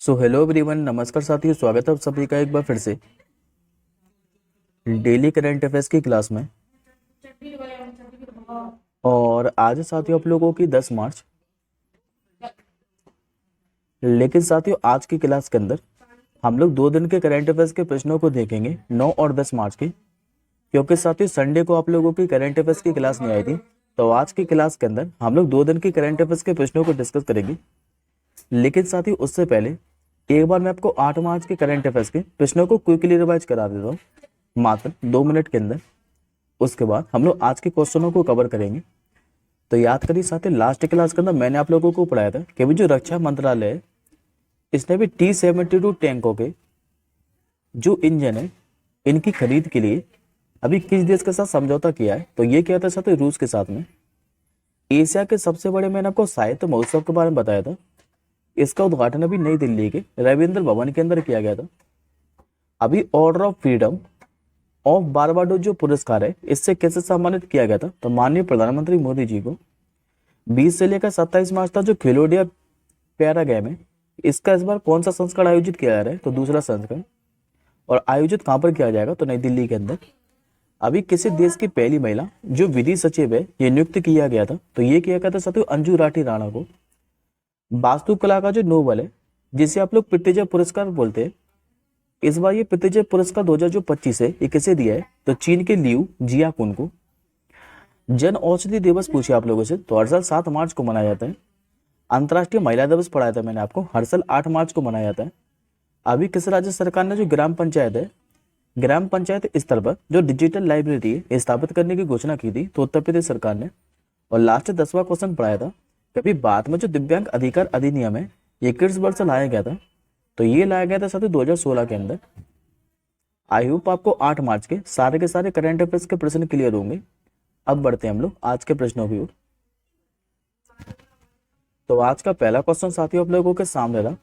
So hello everyone, नमस्कार साथियों, स्वागत है आप सभी का एक बार फिर से डेली करंट अफेयर्स की क्लास में। और आज है साथियों आप लोगों की 10 मार्च। लेकिन साथियों आज की क्लास के अंदर हम लोग 2 दिन के करंट अफेयर्स के प्रश्नों को देखेंगे 9 और 10 मार्च की, क्योंकि साथियों संडे को आप लोगों की करंट अफेयर्स की क्लास नहीं आई थी। तो आज की क्लास के अंदर हम लोग 2 दिन की करंट अफेयर्स के प्रश्नों को डिस्कस करेंगे। लेकिन साथियों उससे पहले एक बार मैं आपको 8 मार्च के करंट अफेयर्स के प्रश्नों को क्विकली रिवाइज करा देता हूँ मात्र 2 मिनट के अंदर। उसके बाद हम लोग आज के क्वेश्चनों को कवर करेंगे। तो याद करिए साथियों, लास्ट क्लास के अंदर मैंने आप लोगों को पढ़ाया था कि भी जो रक्षा मंत्रालय है इसने भी T-72 टैंकों के जो इंजन है इनकी खरीद के लिए अभी किस देश के साथ समझौता किया है। तो ये क्या था साथियों, रूस के साथ में। एशिया के सबसे बड़े मैंने आपको साहित्य महोत्सव के बारे में बताया था। इसका उद्घाटन अभी नई दिल्ली के रविंद्र भवन के अंदर किया गया था। अभी order of freedom of Barbados जो पुरस्कार है इससे कैसे सम्मानित किया गया था, तो माननीय प्रधानमंत्री मोदी जी को 20 से लेकर 27 मार्च तक जो खेलो इंडिया पैरा गेम है इसका इस बार कौन सा संस्करण आयोजित किया जा रहा है, तो दूसरा संस्करण। और आयोजित कहाँ पर किया जाएगा, तो नई दिल्ली के अंदर। अभी किसी देश की पहली महिला जो विधि सचिव है ये नियुक्त किया गया था, तो ये किया गया था साथियों अंजू राठी राणा को। वास्तुकला का जो नोबेल है जिसे आप लोग प्रितिजा पुरस्कार बोलते हैं, इस बार ये प्रितिजा पुरस्कार 2025 है ये किसे दिया है, तो चीन के लियू जियाकुन को। जन औषधि दिवस पूछे आप लोगों से, तो हर साल 7 मार्च को मनाया जाता है। अंतर्राष्ट्रीय महिला दिवस पढ़ाया था मैंने आपको, हर साल 8 मार्च को मनाया जाता है। अभी किस राज्य सरकार ने जो ग्राम पंचायत है, ग्राम पंचायत स्तर पर जो डिजिटल लाइब्रेरी है स्थापित करने की घोषणा की थी, तो उत्तर प्रदेश सरकार ने। और लास्ट 10वां क्वेश्चन पढ़ाया था कभी बाद में जो दिव्यांग अधिकार अधिनियम है ये किस वर्ष लाया गया था, तो ये लाया गया था साथियों 2016 के अंदर। आई होप आपको 8 मार्च के सारे करंट अफेयर्स के प्रश्न क्लियर होंगे। अब बढ़ते हैं हम लोग आज के प्रश्नों की ओर। तो आज का पहला क्वेश्चन साथियों आप लोगों के सामने था।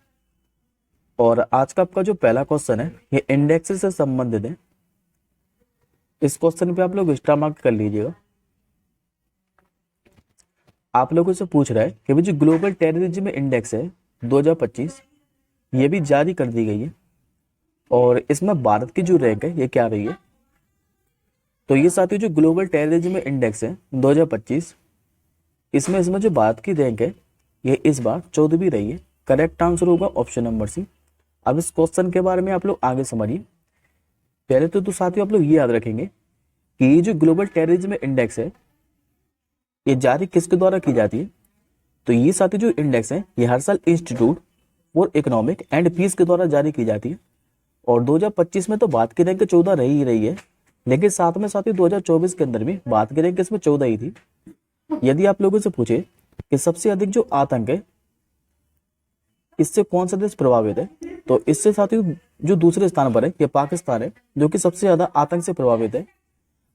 और आज का आपका जो पहला क्वेश्चन है ये इंडेक्स से संबंधित है। इस क्वेश्चन पे आप लोग एक्स्ट्रा मार्क कर लीजिएगा। आप लोगों से पूछ रहा है कि भाई जो ग्लोबल टेररिज्म इंडेक्स है 2025 ये भी जारी कर दी गई है। और इसमें भारत की जो रैंक है ये क्या रही है, तो ये साथियों जो ग्लोबल टेररिज्म इंडेक्स है 2025 इसमें जो भारत की रैंक है ये इस बार 14वीं रही है। करेक्ट आंसर होगा ऑप्शन नंबर सी। अब इस क्वेश्चन के बारे में आप लोग आगे समझिए। पहले तो साथियों आप लोग ये याद रखेंगे कि ये जो ग्लोबल टेररिज्म इंडेक्स है ये जारी किसके द्वारा की जाती है, तो ये साथियों जो इंडेक्स है ये हर साल Institute for Economic and Peace के द्वारा जारी की जाती है। और 2025 में तो भारत की रैंक 14 रही ही रही है, लेकिन साथ में साथियों 2024 के अंदर भी भारत की रैंक इसमें 14 ही थी। यदि आप लोगों से पूछे कि सबसे अधिक जो आतंक है इससे कौन सा देश प्रभावित है, तो इससे साथियों जो दूसरे स्थान पर है ये पाकिस्तान है जो कि सबसे ज्यादा आतंक से प्रभावित है।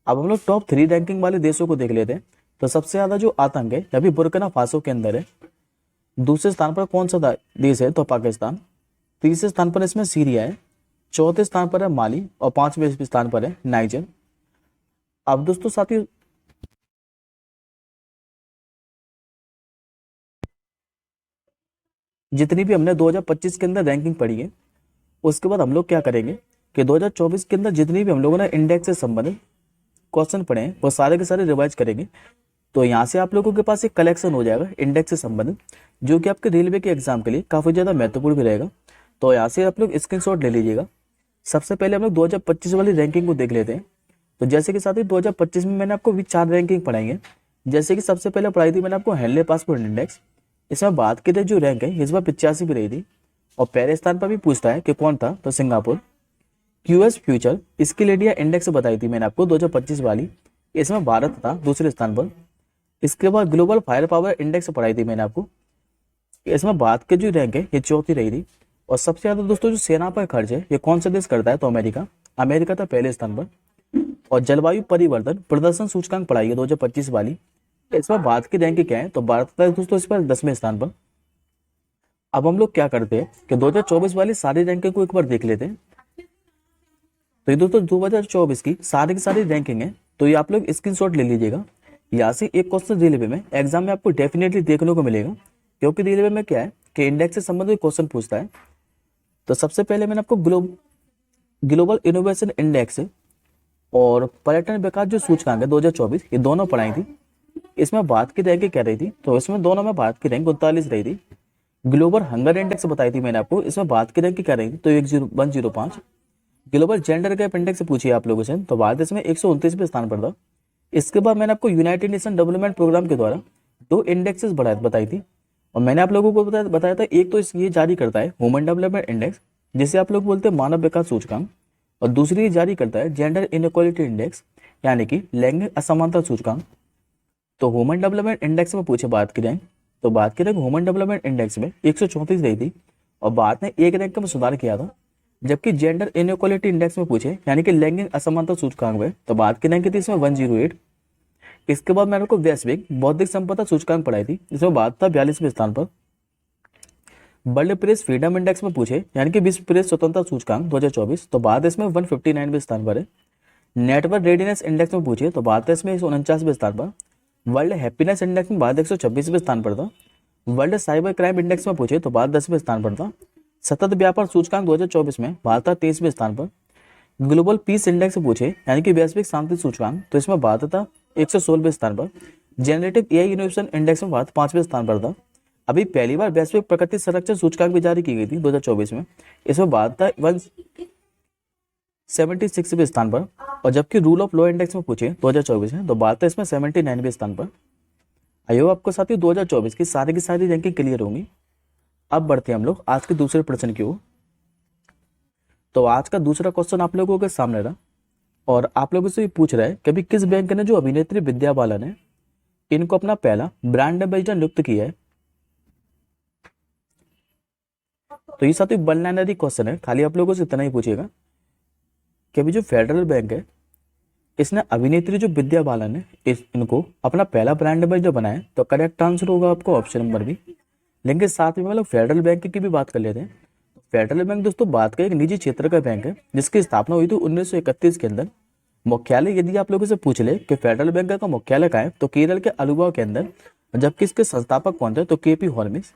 अब हम लोग टॉप 3 रैंकिंग वाले देशों को देख लेते हैं। तो सबसे ज्यादा जो आतंक है अभी बुर्किना फासो के अंदर है। दूसरे स्थान पर कौन सा देश है, तो पाकिस्तान। तीसरे स्थान पर इसमें सीरिया है। चौथे स्थान पर है माली और 5वें स्थान पर है नाइजर। अब दोस्तों साथियों जितनी भी हमने 2025 के अंदर रैंकिंग पढ़ी है उसके बाद हम लोग क्या करेंगे कि 2024 के अंदर जितनी भी हम लोगों ने इंडेक्स से संबंधित क्वेश्चन पढ़े हैं वो सारे के सारे रिवाइज करेंगे। तो यहाँ से आप लोगों के पास एक कलेक्शन हो जाएगा इंडेक्स से संबंधित, जो कि आपके रेलवे के एग्जाम के लिए काफी ज्यादा महत्वपूर्ण भी रहेगा। तो यहाँ से आप लोग स्क्रीनशॉट ले लीजिएगा। सबसे पहले हम लोग 2025 वाली रैंकिंग को देख लेते हैं। तो जैसे कि साथ ही 2025 में मैंने आपको भी 4 रैंकिंग पढ़ाई है। जैसे कि सबसे पहले पढ़ाई थी मैंने आपको हेनले पासपोर्ट इंडेक्स। इसमें भारत की जो रैंक है इस बार 85 भी रही थी। और पहले स्थान पर भी पूछता है कि कौन था, तो Singapore. QS future skill India index बताई थी मैंने आपको 2025 वाली, इसमें भारत था दूसरे स्थान पर। इसके बाद ग्लोबल फायर पावर इंडेक्स पढ़ाई थी मैंने आपको, इसमें भारत की जो रैंक है ये 4थी रही थी। और सबसे ज्यादा दोस्तों जो सेना पर खर्च है ये कौन सा देश करता है, तो अमेरिका। अमेरिका था पहले स्थान पर। और जलवायु परिवर्तन प्रदर्शन सूचकांक पढ़ाई है 2025 वाली, इसमें भारत की रैंक क्या है, तो भारत था दोस्तों इस पर 10वें स्थान पर। अब हम लोग क्या करते हैं कि 2024 वाली सारी रैंकिंग को एक बार देख लेते हैं। तो ये दोस्तों 2024 की सारी रैंकिंग है, तो ये आप लोग स्क्रीनशॉट ले लीजिएगा। यहाँ से एक क्वेश्चन रेलवे में एग्जाम में आपको डेफिनेटली देखने को मिलेगा, क्योंकि रेलवे में क्या है कि इंडेक्स से संबंधित क्वेश्चन पूछता है। तो सबसे पहले मैंने आपको ग्लोबल इनोवेशन इंडेक्स और पर्यटन विकास जो सूचकांक है 2024, ये दोनों पढ़ाई थी। इसमें भारत की रैंकिंग क्या रही थी, तो इसमें दोनों में भारत की रैंक 39 रही थी। ग्लोबल हंगर इंडेक्स बताई थी मैंने आपको, इसमें भारत की रैंक क्या रही थी, तो 105। ग्लोबल जेंडर गैप इंडेक्स पूछिए आप लोगों से, तो भारत इसमें 129वें स्थान पर था। इसके बाद मैंने आपको यूनाइटेड नेशन डेवलपमेंट प्रोग्राम के द्वारा 2 इंडेक्सेस बताई थी, और मैंने आप लोगों को बताया था, एक तो ये जारी करता है ह्यूमन डेवलपमेंट इंडेक्स, जिसे आप लोग बोलते हैं मानव विकास सूचकांक, और दूसरी जारी करता है जेंडर इनइक्वालिटी इंडेक्स, यानी कि लैंगिक असमानता सूचकांक। तो ह्यूमन डेवलपमेंट इंडेक्स में पूछे भारत की रैंक, तो भारत की रैंक ह्यूमन डेवलपमेंट इंडेक्स में 134 रही थी, और भारत ने एक रैंक में सुधार किया था। जबकि जेंडर इनइक्वालिटी इंडेक्स में पूछे, यानी कि लैंगिक असमानता सूचकांक में, तो भारत की रैंक थी इसमें 108। इसके बाद मैंने आपको वैश्विक बौद्धिक संपदा सूचकांक पढ़ाई थी, इसमें भारत था 42वें स्थान पर। वर्ल्ड प्रेस फ्रीडम इंडेक्स में पूछे, यानी कि विश्व प्रेस स्वतंत्रता सूचकांक 2024, तो भारत इसमें 159वें स्थान पर है। नेटवर्क रेडीनेस इंडेक्स में पूछे, तो भारत इसमें 149वें स्थान पर। वर्ल्ड हैप्पीनेस इंडेक्स में भारत 126वें स्थान पर था। वर्ल्ड साइबर क्राइम इंडेक्स में पूछे, तो भारत 10वें स्थान पर था। सतत व्यापार सूचकांक 2024 में भारत था 23वें स्थान पर। ग्लोबल पीस इंडेक्स में पूछे, यानी कि वैश्विक शांति सूचकांक, तो इसमें भारत था 116वें स्थान पर। जेनरेटिव एआई इनोवेशन इंडेक्स में भारत 5वें स्थान पर था। अभी पहली बार वैश्विक प्रकृति संरक्षण सूचकांक भी जारी की गई थी 2024 में, इसमें भारत था 176वें स्थान पर। और जबकि रूल ऑफ लॉ इंडेक्स में पूछे 2024 में, तो भारत था इसमें 79वें स्थान पर। आयोग आपको साथियों 2024 की सारी रैंकिंग क्लियर होंगी। अब बढ़ते हैं हम लोग आज के दूसरे प्रश्न की ओर। तो आज का दूसरा क्वेश्चन आप लोगों के सामने रहा, और आप लोगों से पूछ रहा है कि अभी किस बैंक ने जो अभिनेत्री विद्या बालन है, इनको अपना पहला ब्रांड एम्बेसडर नियुक्त किया है। तो ये साथियों बनलाइनरी क्वेश्चन है, खाली आप लोगों से इतना ही पूछेगा कि अभी जो फेडरल बैंक है, इसने अभिनेत्री जो विद्या बालन है, इनको अपना पहला ब्रांड एम्बेसडर बनाया। तो करेक्ट आंसर होगा आपको ऑप्शन नंबर बी। लेकिन साथ में मतलब फेडरल बैंक की भी बात कर लेते हैं। फेडरल बैंक दोस्तों भारत का एक निजी क्षेत्र का बैंक है, जिसकी स्थापना हुई थी 1931 के अंदर। मुख्यालय यदि आप लोगों से पूछ ले कि फेडरल बैंक का मुख्यालय कहाँ है, तो केरल के अलुवा के अंदर। जबकि इसके संस्थापक कौन थे, तो केपी हॉर्मिस।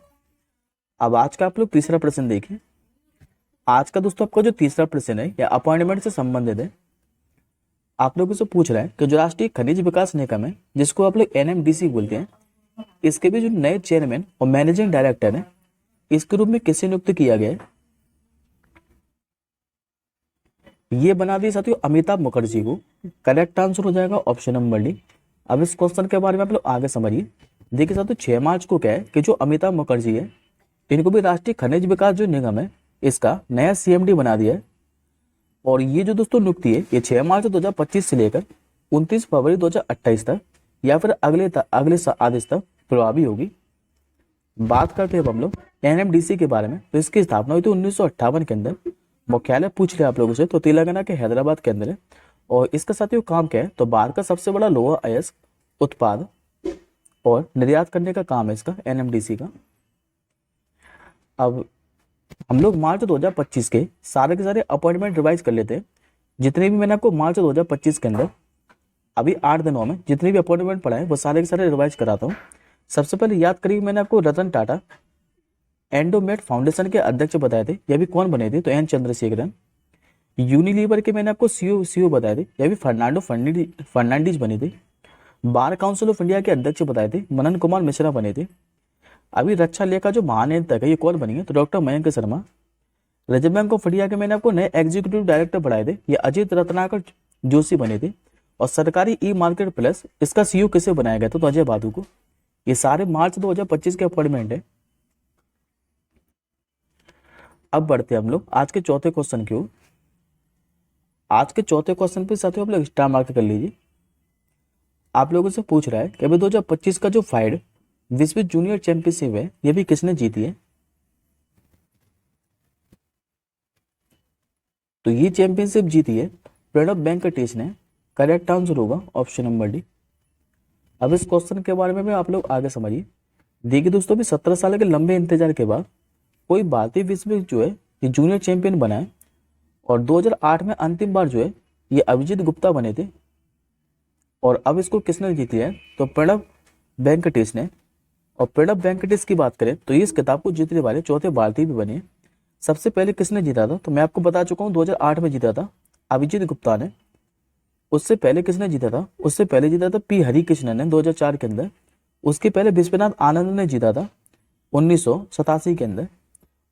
अब आज का आप लोग तीसरा प्रश्न देखिए। आज का दोस्तों आपका जो तीसरा प्रश्न है, यह अपॉइंटमेंट से संबंधित है। आप लोगों से पूछ रहा है कि जो राष्ट्रीय खनिज विकास निगम है, जिसको आप लोग एनएमडीसी बोलते हैं, इसके भी जो नए चेयरमैन और मैनेजिंग डायरेक्टर है, इसके रूप में किसे नियुक्त किया गया है। ये बना दिए साथियों अमिताभ मुखर्जी को। करेक्ट आंसर हो जाएगा ऑप्शन नंबर डी। अब इस क्वेश्चन के बारे में आप लोग आगे समझिए। देखिए साथियों 6 मार्च को क्या है कि जो अमिताभ मुखर्जी है, इनको भी राष्ट्रीय खनिज विकास जो निगम है, इसका नया सीएमडी बना दिया है। और ये जो दोस्तों नियुक्ति है, ये 6 मार्च 2025 से लेकर 29 फरवरी 2028 तक, या फिर अगले आदेश तक प्रभावी होगी। बात करते हैं अब हम लोग एनएमडीसी के बारे में। तो इसकी स्थापना हुई थी 1958 के अंदर। मुख्यालय पूछ रहे आप लोगों से, तो तेलंगाना के हैदराबाद के अंदर है। और इसका साथियों काम क्या है, तो भारत का सबसे बड़ा लोहा अयस्क उत्पाद और निर्यात करने का काम है इसका, एनएमडीसी का। अब हम लोग मार्च 2025 के सारे अपॉइंटमेंट रिवाइज कर लेते हैं। जितने भी मैंने आपको मार्च 2025 के अंदर अभी 8 दिनों में जितने भी अपॉइंटमेंट पढ़ाए, वो सारे के सारे रिवाइज कराता हूँ। सबसे पहले याद करिए, मैंने आपको रतन टाटा एंडोमेट फाउंडेशन के अध्यक्ष बताए थे, यह भी कौन बने थे, तो एन चंद्रशेखरन। यूनिलीवर के मैंने आपको सीईओ बताए थे, यह भी फर्नांडो फर्नांडीज बने थे। बार काउंसिल ऑफ इंडिया के अध्यक्ष बताए थे, मनन कुमार मिश्रा बने थे। अभी रक्षा लेखा जो महानियंत्रक है, ये कौन बनी है, तो doctor Mayank Sharma. Reserve bank of India के मैंने आपको नए एग्जीक्यूटिव डायरेक्टर पढ़ाए थे, ये अजीत रत्नाकर जोशी बने थे। और सरकारी ई मार्केट प्लस, इसका सीईओ किसे बनाया गया था, तो अजय बादू को। ये सारे मार्च 2025 के अपॉइंटमेंट है। अब बढ़ते हैं हम लोग आज के चौथे क्वेश्चन की ओर। आज के चौथे क्वेश्चन पे साथियों आप लोग स्टार मार्क कर लीजिए। आप लोगों से पूछ रहा है कि अभी 2025 का जो फाइड विश्व जूनियर चैंपियनशिप है, ये भी किसने जीती है। तो ये चैंपियनशिप जीती है प्रणब वेंकटेश ने। करेक्ट आंसर होगा ऑप्शन नंबर डी। अब इस क्वेश्चन के बारे में भी आप लोग आगे समझिए। देखिए दोस्तों, भी 17 साल के लंबे इंतजार के बाद कोई भारतीय विश्व जो है ये जूनियर चैंपियन बना है। और 2008 में अंतिम बार जो है ये अभिजीत गुप्ता बने थे। और अब इसको किसने जीत लिया है, तो प्रणब वेंकटेश ने। और प्रणब वेंकटेश की बात करें तो ये इस किताब को जीतने वाले चौथे भारतीय भी बने। सबसे पहले किसने जीता था? तो मैं आपको बता चुका हूँ 2008 में जीता था अभिजीत गुप्ता ने। उससे पहले किसने जीता था? उससे पहले जीता था पी हरिकृष्णन ने 2004 के अंदर। उसके पहले विश्वनाथ आनंद ने जीता था 1987 के अंदर।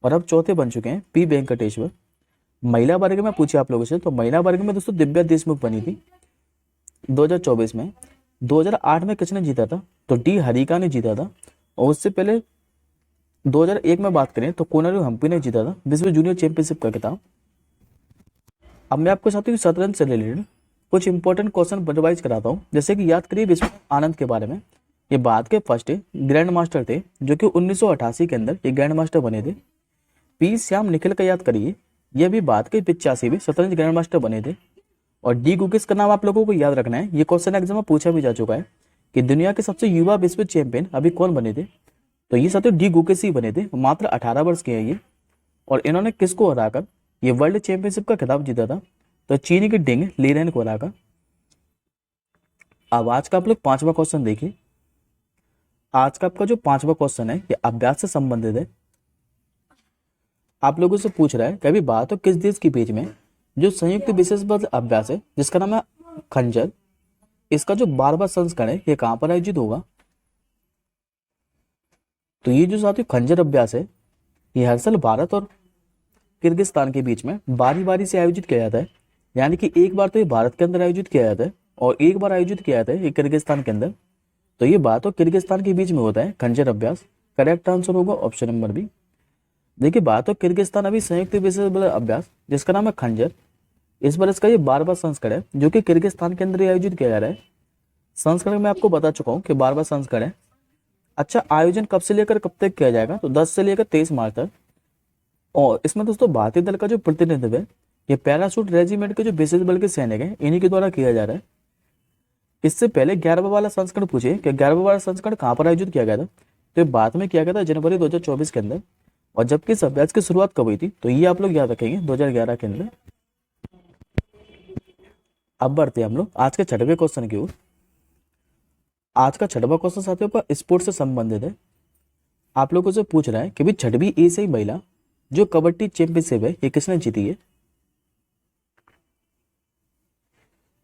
और अब चौथे बन चुके हैं पी वेंकटेश्वर। महिला वर्ग में पूछे आप लोगों से, तो महिला वर्ग में दोस्तों दिव्या देशमुख बनी थी 2024 में। 2008 में किसने जीता था? तो डी हरिका ने जीता था। और उससे पहले 2001 में बात करें तो कोनेरू हम्पी ने जीता था विश्व जूनियर चैंपियनशिप का खिताब। अब मैं आपको साथ ही शतरंज से रिलेटेड कुछ इंपॉर्टेंट क्वेश्चन रिवाइज कराता हूँ। जैसे कि याद करिए विश्वनाथ आनंद के बारे में। ये भारत के फर्स्ट ग्रैंड मास्टर थे जो कि 1988 के अंदर ये ग्रैंड मास्टर बने थे। पी श्याम निखिल का याद करिए, ये भी भारत के 85वें शतरंज ग्रैंड मास्टर बने थे। और डी गुकेश का नाम आप लोगों को याद रखना है, ये क्वेश्चन एग्जाम में पूछा भी जा चुका है कि दुनिया के सबसे युवा विश्व चैंपियन अभी कौन बने थे? तो ये साथियों डी गुकेश ही बने थे। मात्र 18 वर्ष के हैं ये। और इन्होंने किसको हराकर ये वर्ल्ड चैंपियनशिप का खिताब जीता था? तो चीनी के डिंग लीरेन को हराकर। अब आज का आप लोग पांचवा क्वेश्चन देखिए। आज का आपका जो पांचवा क्वेश्चन है ये अभ्यास से संबंधित है। आप लोगों से पूछ रहा है कि अभी बात हो किस देश के बीच में जो संयुक्त विशेष बल अभ्यास है जिसका नाम है खंजर, इसका जो 12वां संस्करण है ये कहां पर आयोजित होगा? तो ये जो साथियों खंजर अभ्यास है ये हर साल भारत और किर्गिस्तान के बीच में बारी बारी से आयोजित किया जाता है। यानी कि एक बार तो ये भारत के अंदर आयोजित किया जाता है और एक बार आयोजित किया जाता है ये किर्गिस्तान के अंदर। तो ये बात और किर्गिस्तान के बीच में होता है खंजर अभ्यास। करेक्ट आंसर होगा ऑप्शन नंबर बी। देखिए बात हो किर्गिस्तान अभी संयुक्त विशेष बल अभ्यास जिसका नाम है खंजर, इस बार इसका ये 12वां संस्करण है जो कि किर्गिस्तान के अंदर आयोजित किया जा रहा है। संस्करण मैं आपको बता चुका हूँ कि 12वां संस्करण है। अच्छा, आयोजन कब से लेकर कब तक किया जाएगा? तो 10 से लेकर 23 मार्च तक। और इसमें दोस्तों भारतीय दल का जो प्रतिनिधित्व है ये पैराशूट रेजिमेंट के जो विशेष बल के सैनिक हैं इन्हीं के द्वारा किया जा रहा है। इससे पहले 11वां वाला संस्करण पूछे कि 11वां वाला संस्करण कहाँ पर आयोजित किया गया था? तो ये भारत में किया गया था जनवरी 2024 के अंदर। और जबकि इस अभ्यास की शुरुआत कब हुई थी? तो ये आप लोग याद रखेंगे 2011 के अंदर। अब बढ़ते हैं हम लोग आज के छठवें क्वेश्चन की ओर। आज का छठवां क्वेश्चन साथियों का स्पोर्ट्स से संबंधित है। आप लोगों से पूछ रहा है कि भाई छठवीं एशियाई महिला जो कबड्डी चैंपियनशिप है ये किसने जीती है?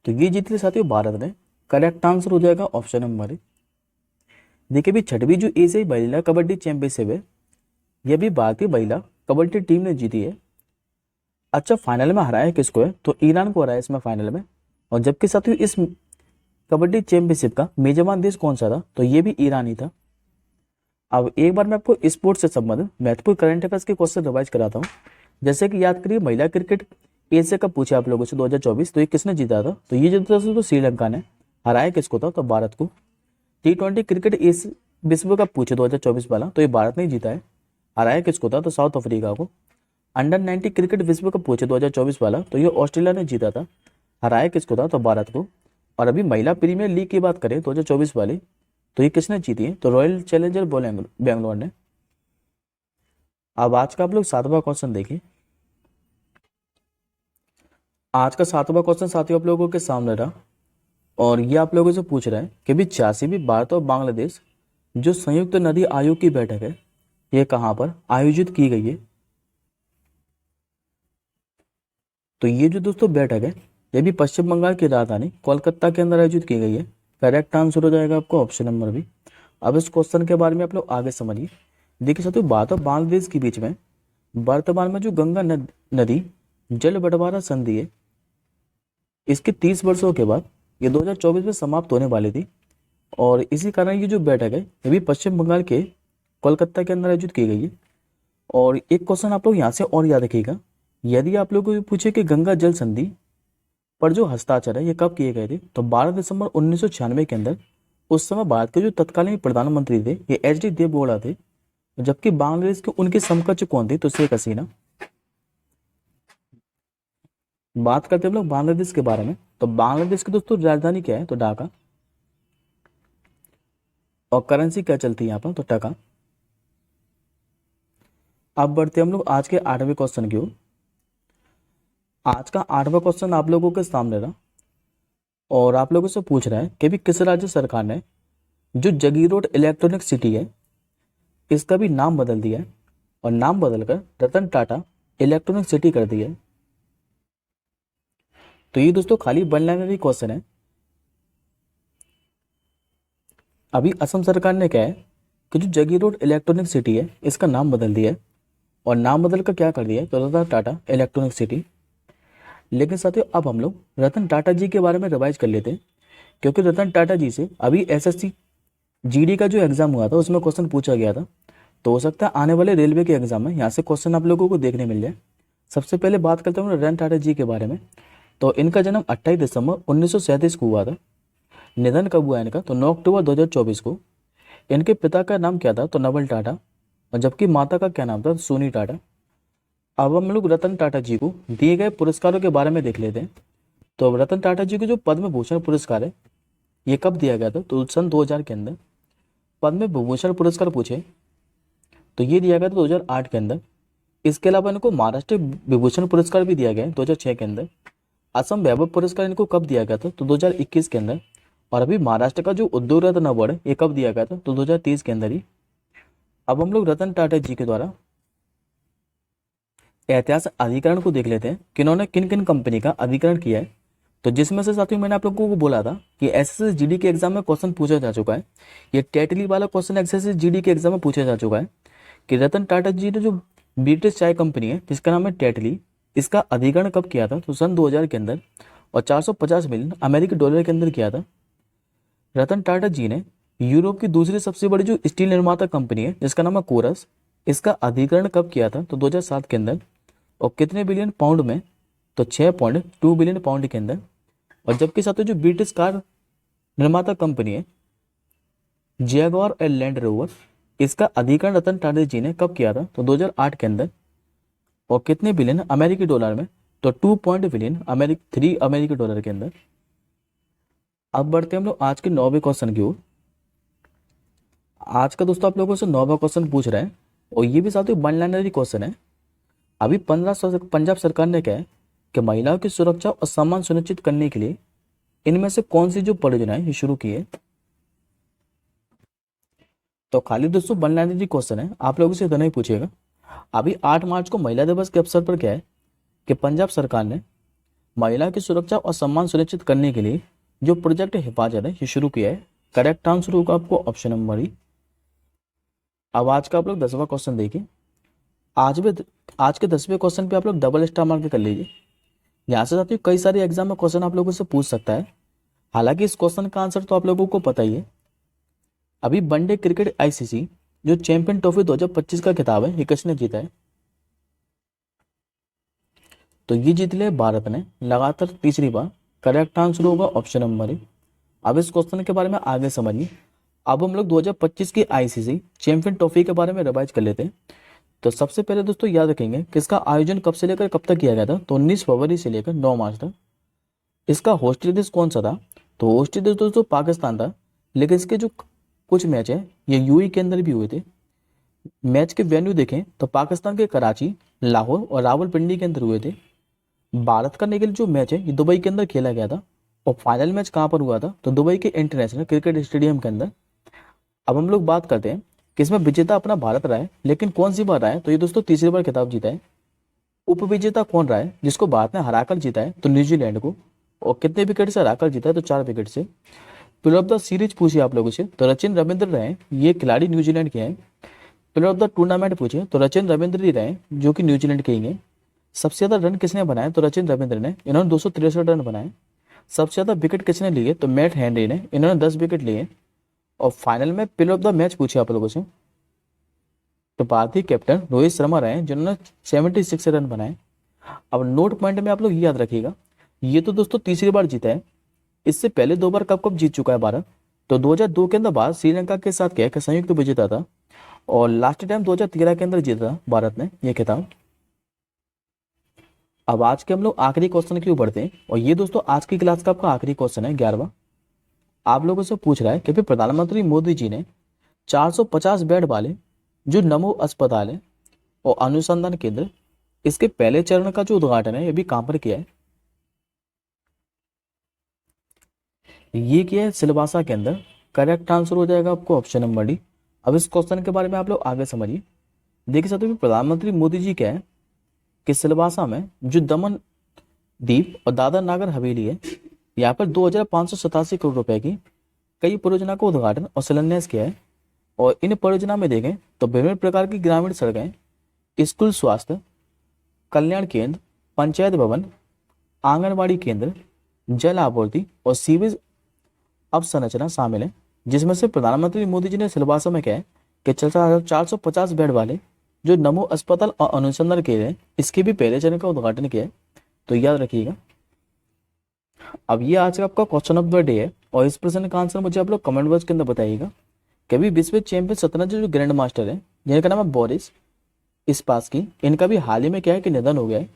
तो ये जीती थी साथियों भारत ने। करेक्ट आंसर हो जाएगा ऑप्शन नंबर ए। देखिए भी छठवीं जो एशियाई महिला कबड्डी चैंपियनशिप है यह भी भारतीय महिला कबड्डी टीम ने जीती है। अच्छा, फाइनल में हराया किसको है? तो ईरान को हराया इसमें फाइनल में। और जबकि साथियों इस कबड्डी चैंपियनशिप का मेजबान देश कौन सा था? तो ये भी ईरान ही था। अब एक बार मैं आपको स्पोर्ट्स से संबंधित महत्वपूर्ण करंट अफेयर्स के क्वेश्चन रिवाइज कराता हूँ। जैसे कि याद करिए महिला क्रिकेट एशिया कप पूछा आप लोगों से 2024, तो ये किसने जीता था? तो ये जीता था तो श्रीलंका ने। हराया किसको था? तो भारत को। T20 क्रिकेट एशिया विश्व कप पूछे 2024 वाला, तो ये भारत ने जीता है। हराया किसको था? तो साउथ अफ्रीका को। अंडर 90 क्रिकेट विश्व कप पूछे 2024 वाला, तो ये ऑस्ट्रेलिया ने जीता था। हराया किसको था? तो भारत को। और अभी महिला प्रीमियर लीग की बात करें 2024 वाली, तो ये किसने जीती है? तो रॉयल चैलेंजर बेंगलोर ने। अब आज का आप लोग 7वां क्वेश्चन देखिए। आज का 7वां क्वेश्चन साथियों आप लोगों के सामने रहा और ये आप लोगों से पूछ रहा है कि भी 86वीं भारत और बांग्लादेश जो संयुक्त नदी आयोग की बैठक है ये कहां पर आयोजित की गई है? तो ये जो दोस्तों बैठक है ये भी पश्चिम बंगाल की राजधानी कोलकाता के अंदर आयोजित की गई है। करेक्ट आंसर हो जाएगा आपको ऑप्शन नंबर बी। अब इस क्वेश्चन के बारे में आप लोग आगे समझिए। देखिए साथियों भारत और बांग्लादेश के बीच में वर्तमान में जो गंगा नदी जल बंटवारा संधि है इसके 30 वर्षों के बाद ये 2024 में समाप्त होने वाली थी। और इसी कारण ये जो बैठक है ये भी पश्चिम बंगाल के कोलकाता के अंदर आयोजित की गई है। और एक क्वेश्चन आप लोग यहाँ से और याद रखिएगा, यदि आप लोगों को पूछे कि गंगा जल संधि पर जो हस्ताक्षर है ये कब किए गए थे? तो 12 दिसंबर 1996 के अंदर। उस समय भारत के जो तत्कालीन प्रधानमंत्री थे ये एच डी देवगौड़ा थे, जबकि बांग्लादेश के उनके समकक्ष कौन थे? तो शेख हसीना। बात करते हैं हम लोग बांग्लादेश के बारे में। तो बांग्लादेश की दोस्तों राजधानी क्या है? तो ढाका। और करेंसी क्या चलती है यहाँ पर? तो टका। अब बढ़ते हम लोग आज के 8वें क्वेश्चन की ओर। आज का 8वां क्वेश्चन आप लोगों के सामने रहा और आप लोगों से पूछ रहा है कि भी किस राज्य सरकार ने जो जगीरोड इलेक्ट्रॉनिक सिटी है इसका भी नाम बदल दिया है और नाम बदलकर रतन टाटा इलेक्ट्रॉनिक सिटी कर दी है। तो ये दोस्तों खाली वन लाइनर क्वेश्चन है। अभी असम सरकार ने क्या है कि जो जगीरोड इलेक्ट्रॉनिक सिटी है इसका नाम बदल दिया है, और नाम बदल कर क्या कर दिया है तो रतन टाटा इलेक्ट्रॉनिक सिटी। लेकिन साथियों अब हम लोग रतन टाटा जी के बारे में रिवाइज कर लेते हैं, क्योंकि रतन टाटा जी से अभी एसएससी जीडी का जो एग्जाम हुआ था उसमें क्वेश्चन पूछा गया था। तो हो सकता है आने वाले रेलवे के एग्जाम में यहाँ से क्वेश्चन आप लोगों को देखने मिल जाए। सबसे पहले बात करते हैं रतन टाटा जी के बारे में। तो इनका जन्म 28 दिसंबर 1937 को हुआ था। निधन कब हुआ इनका तो 9 अक्टूबर 2024 को। इनके पिता का नाम क्या था तो नवल टाटा, और जबकि माता का क्या नाम था सोनी टाटा। अब हम लोग रतन टाटा जी को दिए गए पुरस्कारों के बारे में देख लेते हैं। तो अब रतन टाटा जी को जो पद्म भूषण पुरस्कार है ये कब दिया गया था तो सन 2000 के अंदर। पद्म भूषण पुरस्कार पूछे तो ये दिया गया था 2008 के अंदर। इसके अलावा इनको महाराष्ट्र विभूषण पुरस्कार भी दिया गया है 2006 के अंदर। असम वैभव पुरस्कार इनको कब दिया गया था तो 2021 के अंदर। और अभी महाराष्ट्र का जो उद्योग रत्न अवार्ड है ये कब दिया गया था तो 2023 के अंदर ही। अब हम लोग रतन टाटा जी के द्वारा ऐतिहासिक अधिकरण को देख लेते हैं कि इन्होंने किन किन कंपनी का अधिकरण किया है। तो जिसमें से साथियों मैंने आप लोगों को बोला था कि एसएससी जीडी के एग्जाम में क्वेश्चन पूछा जा चुका है। ये टेटली वाला क्वेश्चन एसएससी जीडी के एग्जाम में पूछा जा चुका है कि रतन टाटा जी ने जो ब्रिटिश चाय कंपनी है जिसका नाम है टेटली, इसका अधिग्रहण कब किया था तो सन 2000 के अंदर, और 450 मिलियन अमेरिकी डॉलर के अंदर किया था। रतन टाटा जी ने यूरोप की दूसरी सबसे बड़ी जो स्टील निर्माता कंपनी है जिसका नाम है कोरस, इसका अधिग्रहण कब किया था तो 2007 के अंदर, और कितने बिलियन पाउंड में तो 6.2 बिलियन पाउंड के अंदर। और जबकि साथियों जो ब्रिटिश कार निर्माता कंपनी है जैगुआर और लैंड रोवर, इसका अधिग्रहण रतन टाटा जी ने कब किया था तो 2008 के अंदर, और कितने बिलियन अमेरिकी डॉलर में तो 2 बिलियन 3 अमेरिकी डॉलर के अंदर। अब बढ़ते हैं हम लोग आज के 9वें क्वेश्चन की ओर। आज का दोस्तों आप लोगों से 9वां क्वेश्चन पूछ रहे हैं, और ये भी साथियों वन लाइनर क्वेश्चन है। अभी पंजाब सरकार ने क्या है कि महिलाओं की सुरक्षा और सम्मान सुनिश्चित करने के लिए इनमें से कौन सी जो परियोजना है ये शुरू की है। तो खाली दोस्तों वन लाइनर क्वेश्चन है, आप लोगों से इतना ही पूछेगा। अभी 8 मार्च को महिला दिवस के अवसर पर क्या है कि पंजाब सरकार ने महिला की सुरक्षा और सम्मान सुनिश्चित करने के लिए जो प्रोजेक्ट हिफाजत है ये शुरू किया है। करेक्ट आंसर होगा आपको ऑप्शन नंबर ई। अब आज का आप लोग 10वां क्वेश्चन देखिए। आज के 10वें क्वेश्चन पे आप लोग डबल स्टार मार्क कर लीजिए। यहाँ से साथियों कई सारे एग्जाम में क्वेश्चन आप लोगों से पूछ सकता है। हालांकि इस क्वेश्चन का आंसर तो आप लोगों को पता ही है। अभी वनडे क्रिकेट आईसीसी जो चैंपियन ट्रॉफी 2025 का खिताब है ये किसने जीता है तो ये जीत लिया भारत ने लगातार तीसरी बार। करेक्ट आंसर होगा ऑप्शन नंबर ए। अब इस क्वेश्चन के बारे में आगे समझिए। अब हम लोग 2025 की आईसीसी चैंपियन ट्रॉफी के बारे में रिवाइज कर लेते हैं। तो सबसे पहले दोस्तों याद रखेंगे कि इसका आयोजन कब से लेकर कब तक किया गया था तो 19 फरवरी से लेकर 9 मार्च तक। इसका होस्टेड देश कौन सा था तो होस्टेड देश दोस्तों पाकिस्तान था। लेकिन इसके जो कुछ मैच है ये यूएई के अंदर भी हुए थे। मैच के वेन्यू देखें तो पाकिस्तान के कराची, लाहौर और रावलपिंडी के अंदर हुए थे। भारत का निकल जो मैच है ये दुबई के अंदर खेला गया था, और फाइनल मैच कहाँ पर हुआ था तो दुबई के इंटरनेशनल क्रिकेट स्टेडियम के अंदर। अब हम लोग बात करते हैं कि इसमें विजेता अपना भारत रहा है, लेकिन कौन सी बार रहा है तो ये दोस्तों तीसरी बार खिताब जीता है। उपविजेता कौन रहा है जिसको भारत ने हराकर जीता है तो न्यूजीलैंड को, और कितने विकेट से हराकर जीता है तो 4 विकेट से। प्लेयर ऑफ द सीरीज पूछिए आप लोगों से तो सचिन रविंद्र रहे, ये खिलाड़ी न्यूजीलैंड के हैं। प्लेयर ऑफ द टूर्नामेंट पूछिए तो सचिन रविंद्र ही रहे जो कि न्यूजीलैंड के ही हैं। सबसे ज्यादा रन किसने बनाए तो सचिन रविंद्र ने, इन्होंने 263 रन बनाए। सबसे ज्यादा विकेट किसने लिए तो मैट हेनरी ने, इन्होंने 10 विकेट लिए। और फाइनल में प्लेयर ऑफ द मैच पूछे आप लोगों से तो भारतीय कैप्टन रोहित शर्मा रहे जिन्होंने 76 रन बनाए। अब नोट पॉइंट में आप लोग याद रखिएगा, ये तो दोस्तों तीसरी बार जीता है। इससे पहले 2 बार कप जीत चुका है भारत। तो 2002 के अंदर भारत श्रीलंका के साथ क्या संयुक्त विजेता था, और लास्ट टाइम 2013 के अंदर जीता भारत ने ये खिताब। अब आज के हम लोग आखिरी क्वेश्चन की ओर बढ़ते हैं, और ये दोस्तों आज की क्लास का आपका आखिरी क्वेश्चन है 11वां। आप लोगों से पूछ रहा है कि प्रधानमंत्री मोदी जी ने 450 बेड वाले जो नमो अस्पताल है और अनुसंधान केंद्र, इसके पहले चरण का जो उद्घाटन है ये भी कहां पर किया है। ये किया है सिलवासा के अंदर। करेक्ट आंसर हो जाएगा आपको ऑप्शन नंबर डी। अब इस क्वेश्चन के बारे में आप लोग आगे समझिए। देखिए साथियों प्रधानमंत्री मोदी जी क्या है कि सिलवासा में जो दमन दीप और दादर नागर हवेली है, यहाँ पर 2,587 करोड़ रुपए की कई परियोजना का उद्घाटन और शिलान्यास किया है। और इन परियोजना में देखें तो विभिन्न प्रकार की ग्रामीण सड़कें, स्कूल, स्वास्थ्य कल्याण केंद्र, पंचायत भवन, आंगनबाड़ी केंद्र, जल आपूर्ति और सीवेज अवसंरचना शामिल है। जिसमें से प्रधानमंत्री मोदी जी ने सिलवासा में कहा है कि 450 बेड वाले जो नमो अस्पताल और अनुसंधान केंद्र है, इसके भी पहले चरण का उद्घाटन किया है, तो याद रखिएगा। अब ये आज का आपका क्वेश्चन ऑफ द डे है और इस प्रश्न का आंसर मुझे आप लोग कमेंट बॉक्स के अंदर बताइएगा। कभी विश्व चैंपियन शतरंज जो ग्रैंड मास्टर है जिनका नाम है बोरिस स्पासकी, इनका भी हाल ही में क्या है कि निधन हो गया है।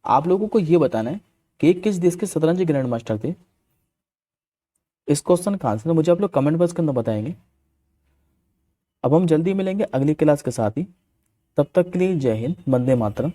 आप लोगों को ये बताना है कि किस देश के शतरंज ग्रैंड मास्टर थे। इस क्वेश्चन का आंसर मुझे आप लोग कमेंट बॉक्स के अंदर बताएंगे। अब हम जल्दी मिलेंगे अगली क्लास के साथ ही, तब तक के लिए जय हिंद, वंदे मातरम।